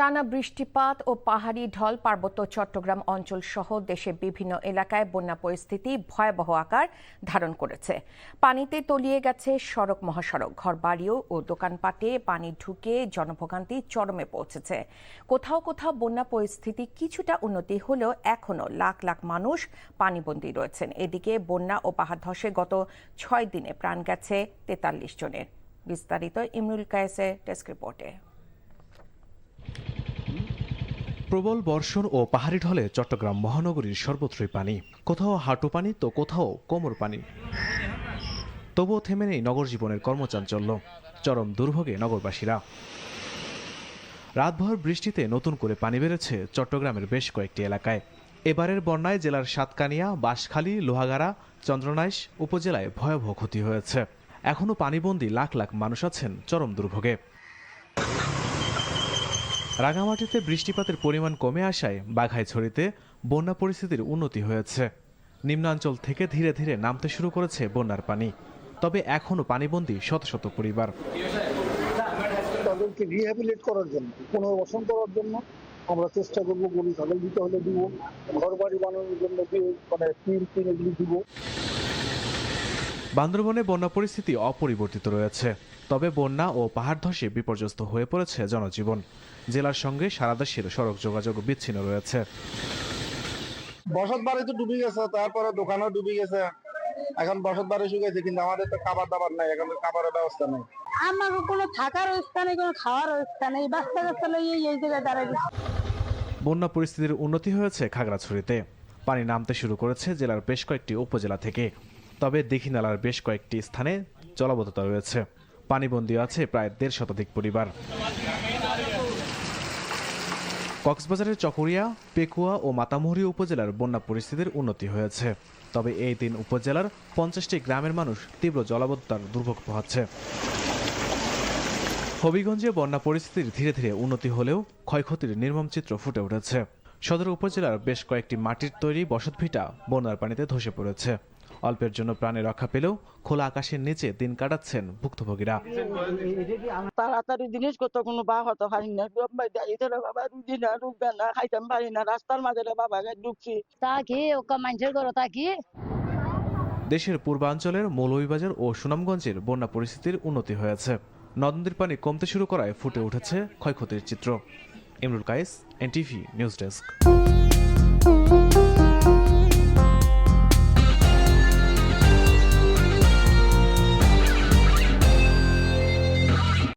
টানা বৃষ্টিপাত ও পাহাড়ি ঢল পার্বত্য চট্টগ্রাম অঞ্চল সহ দেশের বিভিন্ন এলাকায় বন্যা পরিস্থিতি ভয়াবহ আকার ধারণ করেছে। পানিতে তলিয়ে গেছে সড়ক মহাসড়ক, ঘরবাড়ি ও দোকানপাটে পানি ঢুকে জনভোগান্তি চরমে পৌঁছেছে। কোথাও কোথাও বন্যা পরিস্থিতি কিছুটা উন্নতি হলেও এখনও লাখ লাখ মানুষ পানিবন্দী রয়েছেন। এদিকে বন্যা ও পাহাড় ধসে গত 6 দিনে প্রাণ গেছে 43 জনের। বিস্তারিত ইমরুল কায়েসের ডেস্ক রিপোর্টে। প্রবল বর্ষণ ও পাহাড়ি ঢলে চট্টগ্রাম মহানগরীর সর্বত্রই পানি, কোথাও হাঁটু পানি তো কোথাও কোমর পানি। তবুও থেমে নেই নগর জীবনের কর্মচাঞ্চল্য, চরম দুর্ভোগে নগরবাসীরা। রাতভর বৃষ্টিতে নতুন করে পানি বেড়েছে চট্টগ্রামের বেশ কয়েকটি এলাকায়। এবারের বন্যায় জেলার সাতকানিয়া, বাঁশখালী, লোহাগাড়া, চন্দ্রনাইশ উপজেলায় ভয়াবহ ক্ষতি হয়েছে। এখনও পানিবন্দী লাখ লাখ মানুষ আছেন চরম দুর্ভোগে। রাঙামাটিতে বৃষ্টিপাতের পরিমাণ কমে আসায় বাঘাইছড়িতে বন্যা পরিস্থিতির উন্নতি হয়েছে। নিম্নাঞ্চল থেকে ধীরে ধীরে নামতে শুরু করেছে বন্যার পানি, তবে এখনও পানিবন্দী শত শত পরিবার। তাদেরকে রিহ্যাবিলিট করার জন্য, পুনর্বাসন করার জন্য আমরা চেষ্টা করবো। গরু ছাগল দিতে হলে দিব, ঘর বাড়ি বানানোর জন্য এগুলি দিব। বান্দরবনে বন্যা পরিস্থিতি অপরিবর্তিত রয়েছে, তবে বন্যা ও পাহাড় ধসে বিপর্যস্ত হয়ে পড়েছে জনজীবন। জেলার সঙ্গে সারা দেশের সড়ক যোগাযোগ বিচ্ছিন্ন রয়েছে। বসত বাড়ি তো ডুবে গেছে, তারপরে দোকানও ডুবে গেছে। এখন বসত বাড়ি শুকাইছে, কিন্তু আমাদের তো খাবার দাবার নাই, এখন খাবারের ব্যবস্থা নেই। আমার কোনো থাকার ব্যবস্থা নেই, কোনো খাওয়ার ব্যবস্থা নেই। বাচ্চা কাচ্চা লইয়ে এই জায়গায় দাঁড়াই। বন্যা পরিস্থিতির উন্নতি হয়েছে খাগড়াছড়িতে। পানি নামতে শুরু করেছে জেলার বেশ কয়েকটি উপজেলা থেকে, তবে দীঘিনালার বেশ কয়েকটি স্থানে জলাবদ্ধতা রয়েছে। পানিবন্দী আছে প্রায় 1.5 শতাধিক পরিবার। কক্সবাজারের চকরিয়া, পেকুয়া ও মাতামুহুরী উপজেলার বন্যা পরিস্থিতির উন্নতি হয়েছে, তবে এই 3 উপজেলার 50টি গ্রামের মানুষ তীব্র জলাবদ্ধতার দুর্ভোগ পোহাচ্ছে। হবিগঞ্জে বন্যা পরিস্থিতির ধীরে ধীরে উন্নতি হলেও ক্ষয়ক্ষতির নির্মম চিত্র ফুটে উঠেছে। সদর উপজেলার বেশ কয়েকটি মাটির তৈরি বসতভিটা বন্যার পানিতে ধসে পড়েছে। অল্পের জন্য প্রাণে রক্ষা পেলেও খোলা আকাশের নিচে দিন কাটাচ্ছেন ভুক্তভোগীরা। তাড়াতাড়ি জিনিস করতে কোনো বা হতে পারি না। বাবা রুজি না, রুখবে না, খাইতাম পারি না। রাস্তার মাঝে বাবা ঢুকছি তাকি ওকে মানুষের করো তাকি। দেশের পূর্বাঞ্চলের মৌলভীবাজার ও সুনামগঞ্জের বন্যা পরিস্থিতির উন্নতি হয়েছে। নদ-নদীর পানি কমতে শুরু করায় ফুটে উঠেছে ক্ষয়ক্ষতির চিত্র। Imrul Kayes, NTV news desk.